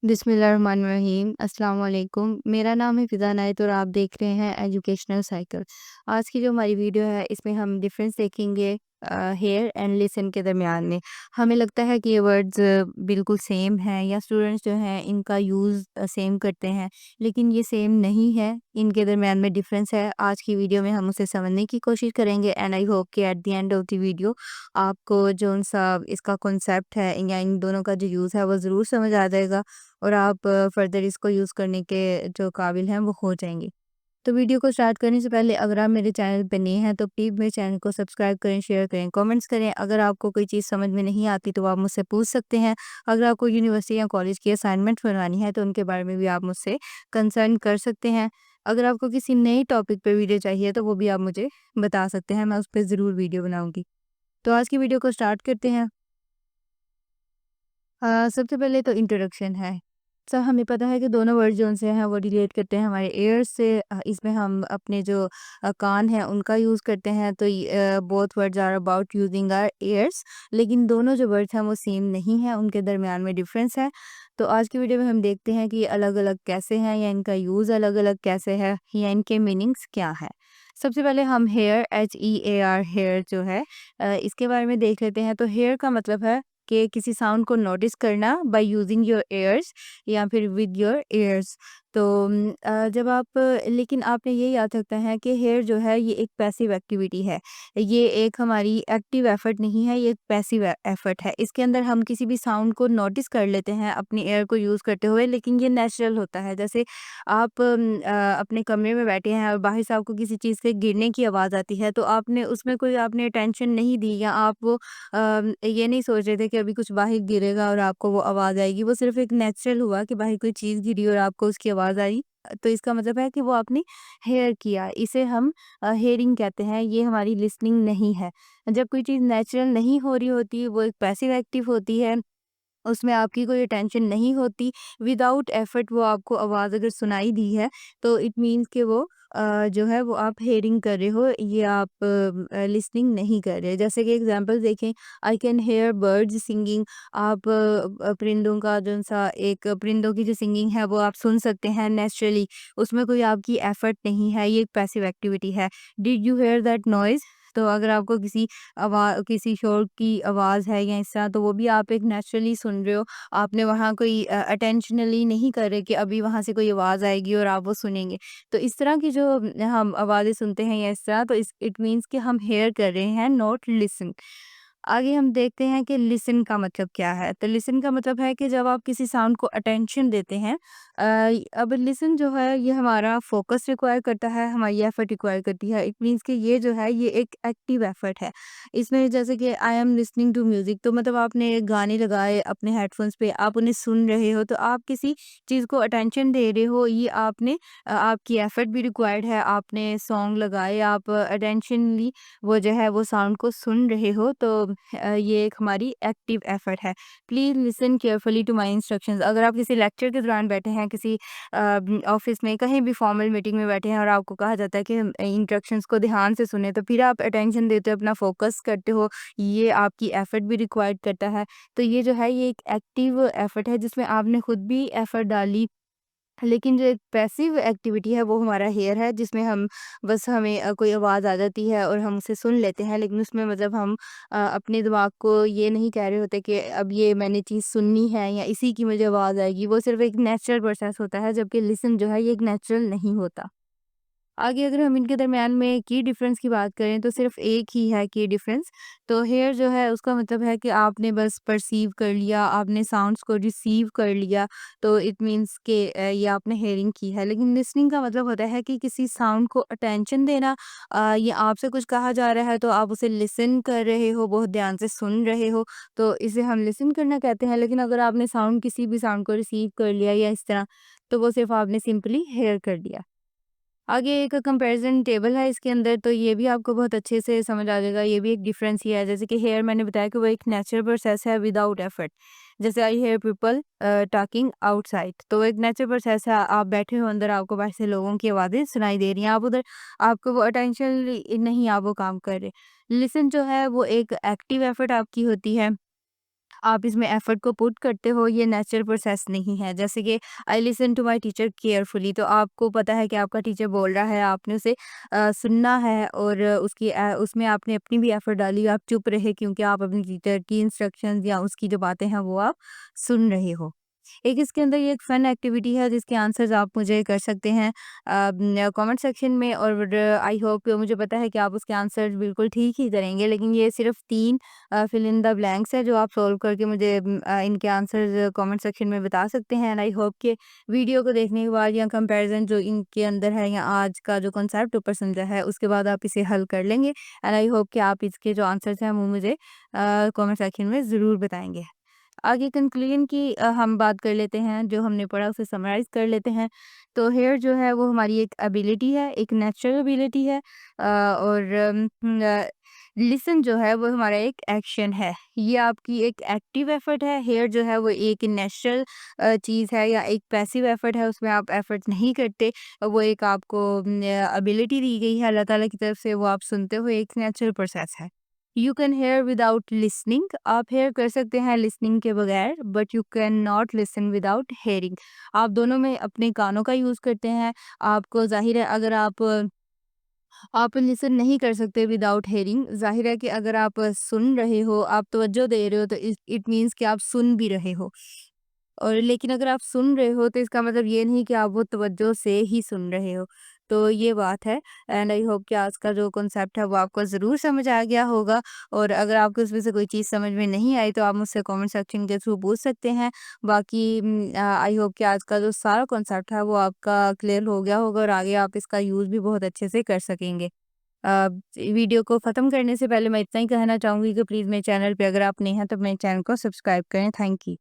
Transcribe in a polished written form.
बिस्मिल्लाहिर्रहमानिर्रहीम अस्सलाम वालेकुम। मेरा नाम है फ़िज़ा नाइत और आप देख रहे हैं एजुकेशनल साइकिल। आज की जो हमारी वीडियो है इसमें हम डिफरेंस देखेंगे हेयर एंड लिसन के दरमियान में। हमें लगता है कि ये वर्ड्स बिल्कुल सेम हैं या स्टूडेंट्स जो हैं इनका यूज़ सेम करते हैं, लेकिन ये सेम नहीं है, इनके दरमियान में डिफरेंस है। आज की वीडियो में हम उसे समझने की कोशिश करेंगे एंड आई होप कि at the end of the video आपको जो-सा इसका कॉन्सेप्ट है या इन दोनों का जो यूज़ है वो ज़रूर समझ आ जाएगा और आप फर्दर इसको यूज़ करने के जो काबिल हैं वो हो जाएँगे। तो वीडियो को स्टार्ट करने से पहले अगर आप मेरे चैनल पे नए हैं तो प्लीज़ मेरे चैनल को सब्सक्राइब करें, शेयर करें, कमेंट्स करें। अगर आपको कोई चीज़ समझ में नहीं आती तो आप मुझसे पूछ सकते हैं। अगर आपको यूनिवर्सिटी या कॉलेज की असाइनमेंट बनवानी है तो उनके बारे में भी आप मुझसे कंसर्न कर सकते हैं। अगर आपको किसी नए टॉपिक पे वीडियो चाहिए तो वो भी आप मुझे बता सकते हैं, मैं उस पे ज़रूर वीडियो बनाऊँगी। तो आज की वीडियो को स्टार्ट करते हैं। सबसे पहले तो इंट्रोडक्शन है। हमें पता है कि दोनों वर्ड जो से हैं वो रिलेट करते हैं हमारे ईयर्स से। इसमें हम अपने जो कान हैं उनका यूज़ करते हैं तो both words are about using our ears, लेकिन दोनों जो वर्ड्स हैं वो सेम नहीं हैं, उनके दरमियान में डिफरेंस है। तो आज की वीडियो में हम देखते हैं कि ये अलग-अलग कैसे हैं या इनका यूज़ अलग-अलग कैसे है या इनके मीनिंग्स क्या है। सबसे पहले हम हेयर HEAR हेयर जो है इसके बारे में देख लेते हैं। तो हेयर का मतलब है कि किसी साउंड को नोटिस करना बाय यूजिंग योर ईयर्स या फिर विद योर ईयर्स। तो जब आप लेकिन आपने ये याद रखना है कि हेयर जो है ये एक पैसिव एक्टिविटी है। ये एक हमारी एक्टिव एफर्ट नहीं है, ये एक पैसिव एफर्ट है। इसके अंदर हम किसी भी साउंड को नोटिस कर लेते हैं अपनी ईयर को यूज़ करते हुए, लेकिन ये नेचुरल होता है। जैसे आप अपने कमरे में बैठे हैं और बाहर से आपको किसी चीज़ के गिरने की आवाज़ आती है, तो आपने उसमें कोई आपने अटेंशन नहीं दी या आप वो ये नहीं सोच रहे थे कि अभी कुछ बाहर गिरेगा और आपको वो आवाज़ आएगी। वो सिर्फ़ एक नेचुरल हुआ कि बाहर कोई चीज़ गिरी और आपको उसकी आवाज़ आई। तो इसका मतलब है कि वो आपने हेयर किया। इसे हम हेयरिंग कहते हैं, ये हमारी लिसनिंग नहीं है। जब कोई चीज़ नेचुरल नहीं हो रही होती, वो एक पैसिव एक्टिव होती है, उसमें आपकी कोई अटेंशन नहीं होती, विदाउट एफर्ट वो आपको आवाज़ अगर सुनाई दी है, तो इट मीन्स कि वो जो है वो आप हेयरिंग कर रहे हो, ये आप लिसनिंग नहीं कर रहे। जैसे कि एग्ज़ाम्पल देखें, I can hear birds singing. आप परिंदों का जौन-सा एक परिंदों की जो सिंगिंग है वो आप सुन सकते हैं नेचुरली, उसमें कोई आपकी एफर्ट नहीं है, ये एक पैसिव एक्टिविटी है। Did you hear that noise? तो अगर आपको किसी शोर की आवाज़ है या इस तरह, तो वो भी आप एक नेचुरली सुन रहे हो। आपने वहाँ कोई अटेंशनली नहीं कर रहे कि अभी वहाँ से कोई आवाज़ आएगी और आप वो सुनेंगे। तो इस तरह की जो हम आवाज़ें सुनते हैं या इस तरह, तो इस इट मीन्स कि हम हेयर कर रहे हैं, नॉट लिसन। आगे हम देखते हैं कि लिसन का मतलब क्या है। तो लिसन का मतलब है कि जब आप किसी साउंड को अटेंशन देते हैं। अब लिसन जो है ये हमारा फोकस रिक्वायर करता है, हमारी एफर्ट रिक्वायर करती है। इट मीन्स कि ये जो है ये एक एक्टिव एफर्ट है। इसमें जैसे कि I am listening to music, तो मतलब आपने गाने लगाए अपने हेडफोन्स पे, आप उन्हें सुन रहे हो, तो आप किसी चीज़ को अटेंशन दे रहे हो। ये आपने आपकी एफर्ट भी रिक्वायर्ड है। आपने सॉन्ग लगाए, आप अटेंशनली वो जो है वो साउंड को सुन रहे हो, तो ये एक हमारी एक्टिव एफर्ट है। Please listen carefully to my instructions. अगर आप किसी लेक्चर के दौरान बैठे हैं, किसी ऑफिस में, कहीं भी फॉर्मल मीटिंग में बैठे हैं और आपको कहा जाता है कि इंस्ट्रक्शंस को ध्यान से सुने, तो फिर आप अटेंशन देते हो, अपना फोकस करते हो, ये आपकी एफर्ट भी रिक्वायर्ड करता है। तो ये जो है ये एक एक्टिव एफर्ट है जिसमें आपने खुद भी एफर्ट डाली। लेकिन जो एक पैसिव एक्टिविटी है वो हमारा हेयर है, जिसमें हम बस हमें कोई आवाज़ आ जाती है और हम उसे सुन लेते हैं, लेकिन उसमें मतलब हम अपने दिमाग को ये नहीं कह रहे होते कि अब ये मैंने चीज़ सुननी है या इसी की मुझे आवाज़ आएगी। वो सिर्फ़ एक नेचुरल प्रोसेस होता है, जबकि लिसन जो है ये एक नेचुरल नहीं होता। आगे अगर हम इनके दरमियान में की डिफरेंस की बात करें तो सिर्फ एक ही है की डिफरेंस। तो हेयर जो है उसका मतलब है कि आपने बस परसीव कर लिया, आपने साउंड्स को रिसीव कर लिया, तो इट मीन्स कि ये आपने हेयरिंग की है। लेकिन लिसनिंग का मतलब होता है कि किसी साउंड को अटेंशन देना। ये आपसे कुछ कहा जा रहा है तो आप उसे लिसन कर रहे हो, बहुत ध्यान से सुन रहे हो, तो इसे हम लिसन करना कहते हैं। लेकिन अगर आपने किसी भी साउंड को रिसीव कर लिया या इस तरह, तो वो सिर्फ आपने सिंपली हेयर कर लिया। आगे एक कंपैरिज़न टेबल है इसके अंदर, तो ये भी आपको बहुत अच्छे से समझ आ जाएगा, ये भी एक डिफ़रेंस ही है। जैसे कि हेयर मैंने बताया कि वो एक नेचुरल प्रोसेस है विदाउट एफर्ट। जैसे आई हेयर पीपल टॉकिंग आउटसाइड, तो वो एक नेचुरल प्रोसेस है, आप बैठे हो अंदर, आपको बाहर से लोगों की आवाज़ें सुनाई दे रही हैं, आप उधर आपको वो अटेंशन नहीं, आप वो काम कर रहे। लिसन जो है वो एक एक्टिव एफर्ट आपकी होती है। आप इसमें एफर्ट को पुट करते हो, ये नेचुरल प्रोसेस नहीं है। जैसे कि I listen to my teacher carefully, तो आपको पता है कि आपका टीचर बोल रहा है, आपने उसे सुनना है और उसमें आपने अपनी भी एफर्ट डाली, आप चुप रहे क्योंकि आप अपने टीचर की इंस्ट्रक्शंस या उसकी जो बातें हैं वो आप सुन रहे हो। एक इसके अंदर ये एक फन एक्टिविटी है जिसके आंसर्स आप मुझे कर सकते हैं कमेंट सेक्शन में, और आई होप, मुझे पता है कि आप उसके आंसर्स बिल्कुल ठीक ही करेंगे, लेकिन ये सिर्फ 3 फिल इन द ब्लैंक्स है जो आप सॉल्व करके मुझे इनके आंसर्स कमेंट सेक्शन में बता सकते हैं। एंड आई होप कि वीडियो को देखने के बाद या कंपैरिजन जो इनके अंदर है या आज का जो कॉन्सेप्ट ऊपर समझा है उसके बाद आप इसे हल कर लेंगे। एंड आई होप कि आप इसके जो आंसर्स हैं वो मुझे कमेंट सेक्शन में ज़रूर बताएँगे। आगे कंक्लूजन की हम बात कर लेते हैं, जो हमने पढ़ा उसे समराइज़ कर लेते हैं। तो हेयर जो है वो हमारी एक एबिलिटी है, एक नेचुरल एबिलिटी है, और लिसन जो है वो हमारा एक एक्शन है। ये आपकी एक एक्टिव एफर्ट है, हेयर जो है वो एक नेचुरल चीज़ है या एक पैसिव एफर्ट है, उसमें आप एफर्ट नहीं करते। वो एक आपको एबिलिटी दी गई है अल्लाह ताला की तरफ से, वो आप सुनते हो, एक नेचुरल प्रोसेस है। You can hear without listening, आप हेयर कर सकते हैं लिसनिंग के बगैर, but you can not listen without hearing. आप दोनों में अपने कानों का यूज़ करते हैं। आपको ज़ाहिर है अगर आप लिसन नहीं कर सकते विदाउट हेयरिंग, ज़ाहिर है कि अगर आप सुन रहे हो, आप तवज्जो दे रहे हो, तो इट मीन्स कि आप सुन भी रहे हो। और लेकिन अगर आप सुन रहे हो तो इसका मतलब ये नहीं कि आप वो तवज्जो से ही सुन रहे हो। तो ये बात है। एंड आई होप कि आज का जो कॉन्सेप्ट है वो आपको ज़रूर समझ आ गया होगा, और अगर आपको इसमें से कोई चीज़ समझ में नहीं आई तो आप मुझसे कमेंट सेक्शन के थ्रू पूछ सकते हैं। बाकी आई होप कि आज का जो सारा कॉन्सेप्ट है वो आपका क्लियर हो गया होगा और आगे आप इसका यूज़ भी बहुत अच्छे से कर सकेंगे। वीडियो को ख़त्म करने से पहले मैं इतना ही कहना चाहूँगी कि प्लीज़ मेरे चैनल पे अगर आप नए हैं तो मेरे चैनल को सब्सक्राइब करें। Thank you.